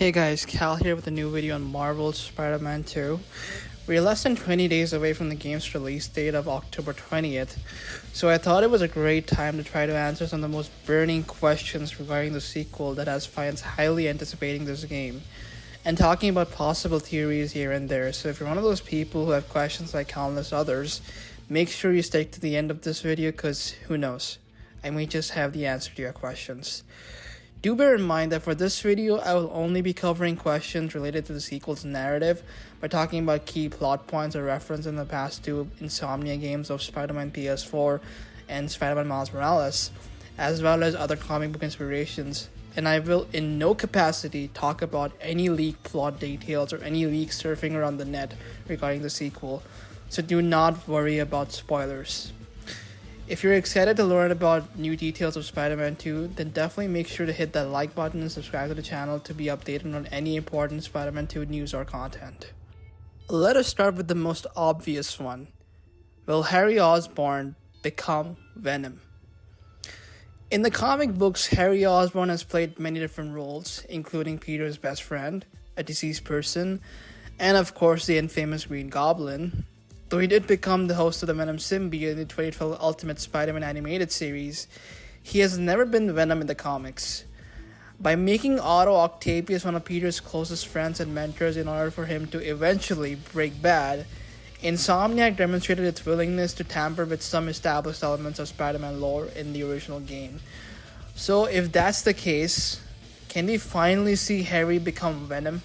Hey guys, Cal here with a new video on Marvel's Spider-Man 2. We're less than 20 days away from the game's release date of October 20th, so I thought it was a great time to try to answer some of the most burning questions regarding the sequel that has fans highly anticipating this game, and talking about possible theories here and there. So if you're one of those people who have questions like countless others, make sure you stick to the end of this video because who knows, I may just have the answer to your questions. Do bear in mind that for this video, I will only be covering questions related to the sequel's narrative by talking about key plot points or reference in the past two Insomnia games of Spider-Man PS4 and Spider-Man Miles Morales, as well as other comic book inspirations, and I will in no capacity talk about any leaked plot details or any leaks surfing around the net regarding the sequel, so do not worry about spoilers. If you're excited to learn about new details of Spider-Man 2, then definitely make sure to hit that like button and subscribe to the channel to be updated on any important Spider-Man 2 news or content. Let us start with the most obvious one. Will Harry Osborn become Venom? In the comic books, Harry Osborn has played many different roles, including Peter's best friend, a deceased person, and of course the infamous Green Goblin. Though he did become the host of the Venom symbiote in the 2012 Ultimate Spider-Man animated series, he has never been Venom in the comics. By making Otto Octavius one of Peter's closest friends and mentors in order for him to eventually break bad, Insomniac demonstrated its willingness to tamper with some established elements of Spider-Man lore in the original game. So if that's the case, can we finally see Harry become Venom?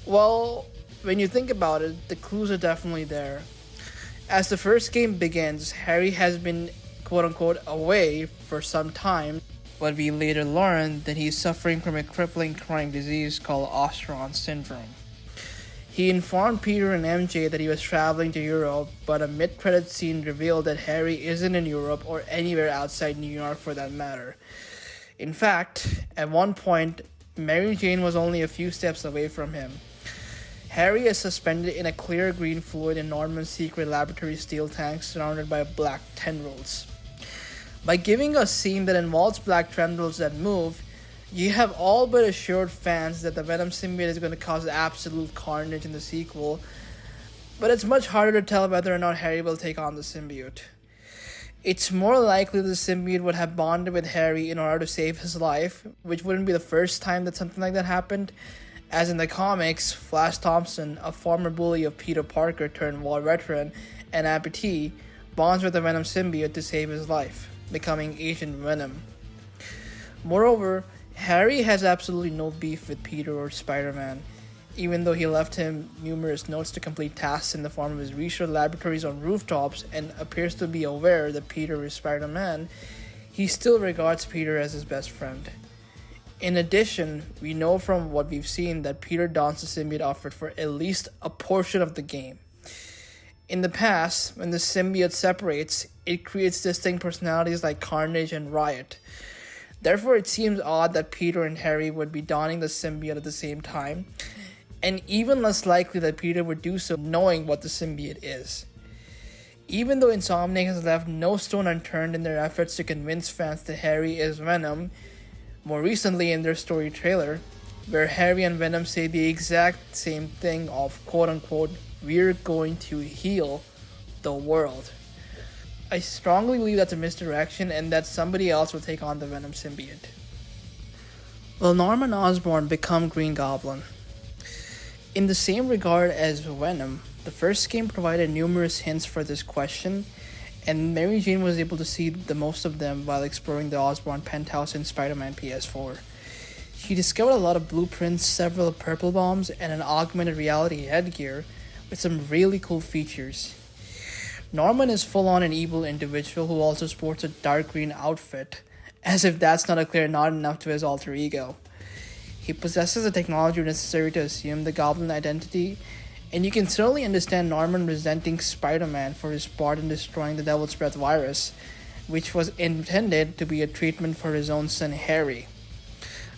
Well, when you think about it, the clues are definitely there. As the first game begins, Harry has been quote-unquote away for some time, but we later learn that he is suffering from a crippling chronic disease called Osteron syndrome. He informed Peter and MJ that he was traveling to Europe, but a mid-credit scene revealed that Harry isn't in Europe or anywhere outside New York for that matter. In fact, at one point, Mary Jane was only a few steps away from him. Harry is suspended in a clear green fluid in Norman's secret laboratory steel tank surrounded by black tendrils. By giving a scene that involves black tendrils that move, you have all but assured fans that the Venom symbiote is going to cause absolute carnage in the sequel, but it's much harder to tell whether or not Harry will take on the symbiote. It's more likely the symbiote would have bonded with Harry in order to save his life, which wouldn't be the first time that something like that happened. As in the comics, Flash Thompson, a former bully of Peter Parker turned war veteran and amputee, bonds with the Venom symbiote to save his life, becoming Agent Venom. Moreover, Harry has absolutely no beef with Peter or Spider-Man. Even though he left him numerous notes to complete tasks in the form of his research laboratories on rooftops and appears to be aware that Peter is Spider-Man, he still regards Peter as his best friend. In addition, we know from what we've seen that Peter dons the symbiote outfit for at least a portion of the game. In the past, when the symbiote separates, it creates distinct personalities like Carnage and Riot. Therefore, it seems odd that Peter and Harry would be donning the symbiote at the same time, and even less likely that Peter would do so knowing what the symbiote is. Even though Insomniac has left no stone unturned in their efforts to convince fans that Harry is Venom, more recently in their story trailer, where Harry and Venom say the exact same thing of quote-unquote, "We're going to heal the world." I strongly believe that's a misdirection and that somebody else will take on the Venom symbiote. Will Norman Osborn become Green Goblin? In the same regard as Venom, the first game provided numerous hints for this question, and Mary Jane was able to see the most of them while exploring the Osborn penthouse in Spider-Man PS4. She discovered a lot of blueprints, several purple bombs, and an augmented reality headgear with some really cool features. Norman is full-on an evil individual who also sports a dark green outfit, as if that's not a clear nod enough to his alter ego. He possesses the technology necessary to assume the Goblin identity, and you can certainly understand Norman resenting Spider-Man for his part in destroying the Devil's Breath virus, which was intended to be a treatment for his own son Harry.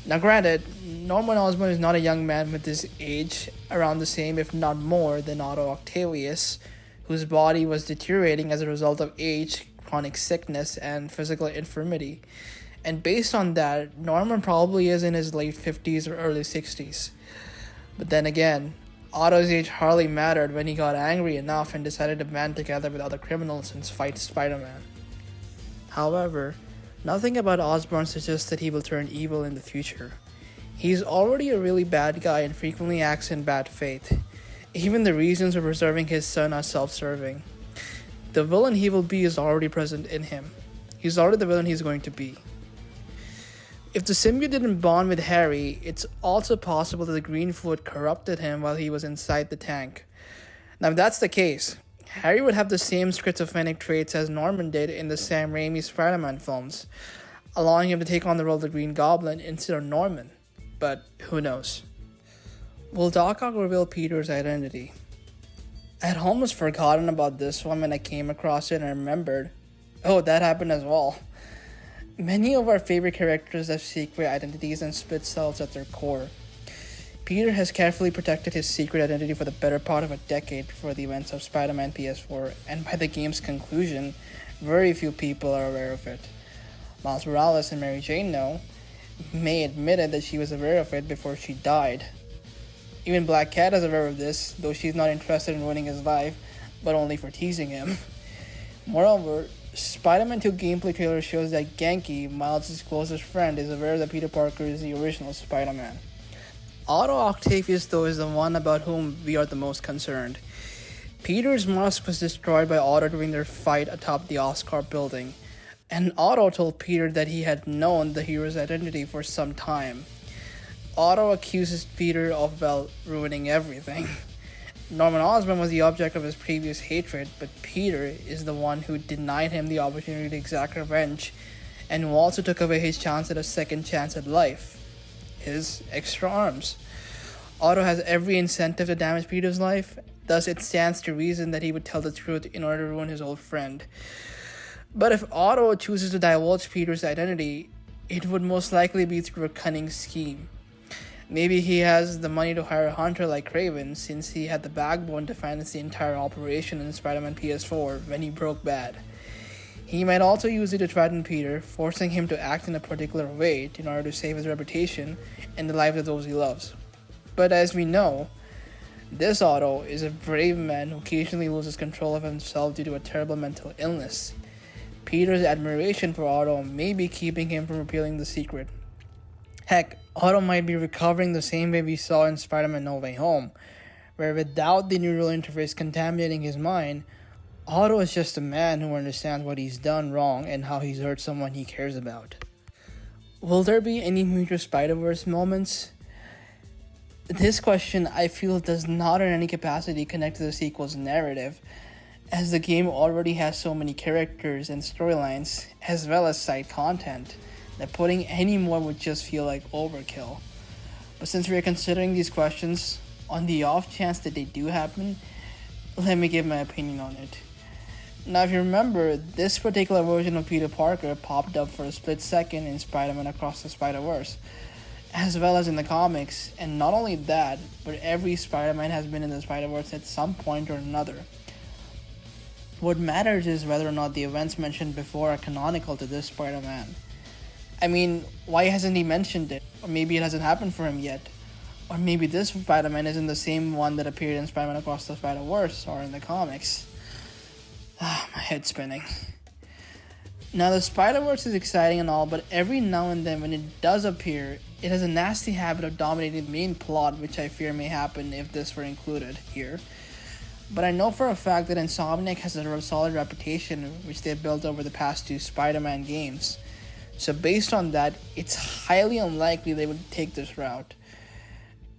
Now granted, Norman Osborn is not a young man with his age, around the same if not more than Otto Octavius, whose body was deteriorating as a result of age, chronic sickness, and physical infirmity. And based on that, Norman probably is in his late 50s or early 60s. But then again, Otto's age hardly mattered when he got angry enough and decided to band together with other criminals and fight Spider-Man. However, nothing about Osborn suggests that he will turn evil in the future. He's already a really bad guy and frequently acts in bad faith. Even the reasons for preserving his son are self-serving. The villain he will be is already present in him. He's already the villain he's going to be. If the symbiote didn't bond with Harry, it's also possible that the green fluid corrupted him while he was inside the tank. Now, if that's the case, Harry would have the same schizophrenic traits as Norman did in the Sam Raimi Spider-Man films, allowing him to take on the role of the Green Goblin instead of Norman. But who knows? Will Doc Ock reveal Peter's identity? I had almost forgotten about this one when I came across it and I remembered, oh, that happened as well. Many of our favorite characters have secret identities and split selves at their core. Peter has carefully protected his secret identity for the better part of a decade before the events of Spider-Man PS4, and by the game's conclusion, very few people are aware of it. Miles Morales and Mary Jane know. May admitted that she was aware of it before she died. Even Black Cat is aware of this, though she's not interested in ruining his life, but only for teasing him. Moreover, Spider-Man 2 gameplay trailer shows that Genki, Miles' closest friend, is aware that Peter Parker is the original Spider-Man. Otto Octavius, though, is the one about whom we are the most concerned. Peter's mask was destroyed by Otto during their fight atop the Oscorp building, and Otto told Peter that he had known the hero's identity for some time. Otto accuses Peter of, ruining everything. Norman Osborn was the object of his previous hatred, but Peter is the one who denied him the opportunity to exact revenge, and who also took away his chance at a second chance at life. His extra arms. Otto has every incentive to damage Peter's life, thus it stands to reason that he would tell the truth in order to ruin his old friend. But if Otto chooses to divulge Peter's identity, it would most likely be through a cunning scheme. Maybe he has the money to hire a hunter like Kraven, since he had the backbone to finance the entire operation in Spider-Man PS4 when he broke bad. He might also use it to threaten Peter, forcing him to act in a particular way in order to save his reputation and the lives of those he loves. But as we know, this Otto is a brave man who occasionally loses control of himself due to a terrible mental illness. Peter's admiration for Otto may be keeping him from revealing the secret. Heck, Otto might be recovering the same way we saw in Spider-Man No Way Home, where without the neural interface contaminating his mind, Otto is just a man who understands what he's done wrong and how he's hurt someone he cares about. Will there be any Into Spider-Verse moments? This question, I feel, does not in any capacity connect to the sequel's narrative, as the game already has so many characters and storylines, as well as side content, that putting any more would just feel like overkill. But since we are considering these questions, on the off chance that they do happen, let me give my opinion on it. Now, if you remember, this particular version of Peter Parker popped up for a split second in Spider-Man Across the Spider-Verse, as well as in the comics, and not only that, but every Spider-Man has been in the Spider-Verse at some point or another. What matters is whether or not the events mentioned before are canonical to this Spider-Man. I mean, why hasn't he mentioned it? Or maybe it hasn't happened for him yet. Or maybe this Spider-Man isn't the same one that appeared in Spider-Man Across the Spider-Verse or in the comics. My head's spinning. Now, the Spider-Verse is exciting and all, but every now and then when it does appear, it has a nasty habit of dominating the main plot, which I fear may happen if this were included here. But I know for a fact that Insomniac has a solid reputation which they've built over the past two Spider-Man games. So based on that, it's highly unlikely they would take this route.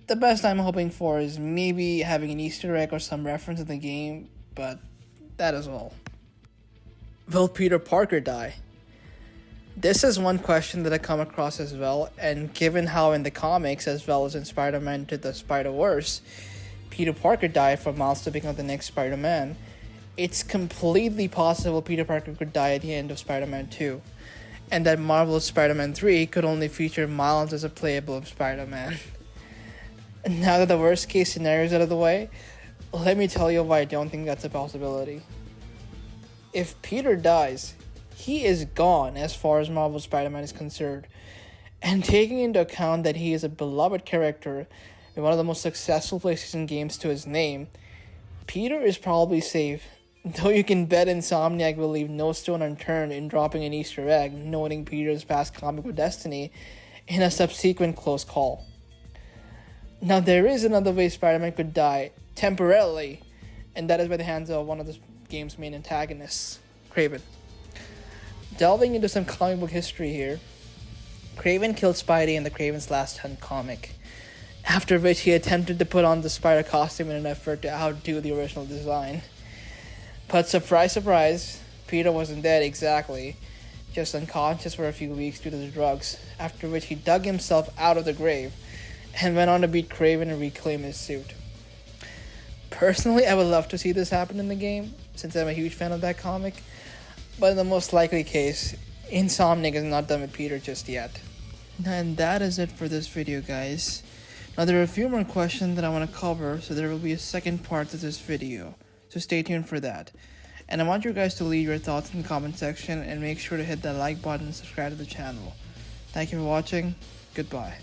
The best I'm hoping for is maybe having an Easter egg or some reference in the game, but that is all. Will Peter Parker die? This is one question that I come across as well, and given how in the comics as well as in Spider-Man Into the Spider-Verse, Peter Parker died for Miles to become the next Spider-Man, it's completely possible Peter Parker could die at the end of Spider-Man 2. And that Marvel's Spider-Man 3 could only feature Miles as a playable Spider-Man. Now that the worst case scenario is out of the way, let me tell you why I don't think that's a possibility. If Peter dies, he is gone as far as Marvel Spider-Man is concerned. And taking into account that he is a beloved character in one of the most successful PlayStation games to his name, Peter is probably safe, though you can bet Insomniac will leave no stone unturned in dropping an Easter egg noting Peter's past comic book destiny in a subsequent close call. Now, there is another way Spider-Man could die, temporarily, and that is by the hands of one of the game's main antagonists, Kraven. Delving into some comic book history here, Kraven killed Spidey in the Kraven's Last Hunt comic, after which he attempted to put on the spider costume in an effort to outdo the original design. But surprise, surprise, Peter wasn't dead exactly, just unconscious for a few weeks due to the drugs, after which he dug himself out of the grave and went on to beat Kraven and reclaim his suit. Personally, I would love to see this happen in the game, since I'm a huge fan of that comic, but in the most likely case, Insomniac is not done with Peter just yet. And that is it for this video, guys. Now, there are a few more questions that I want to cover, so there will be a second part to this video, so stay tuned for that. And I want you guys to leave your thoughts in the comment section and make sure to hit that like button and subscribe to the channel. Thank you for watching. Goodbye.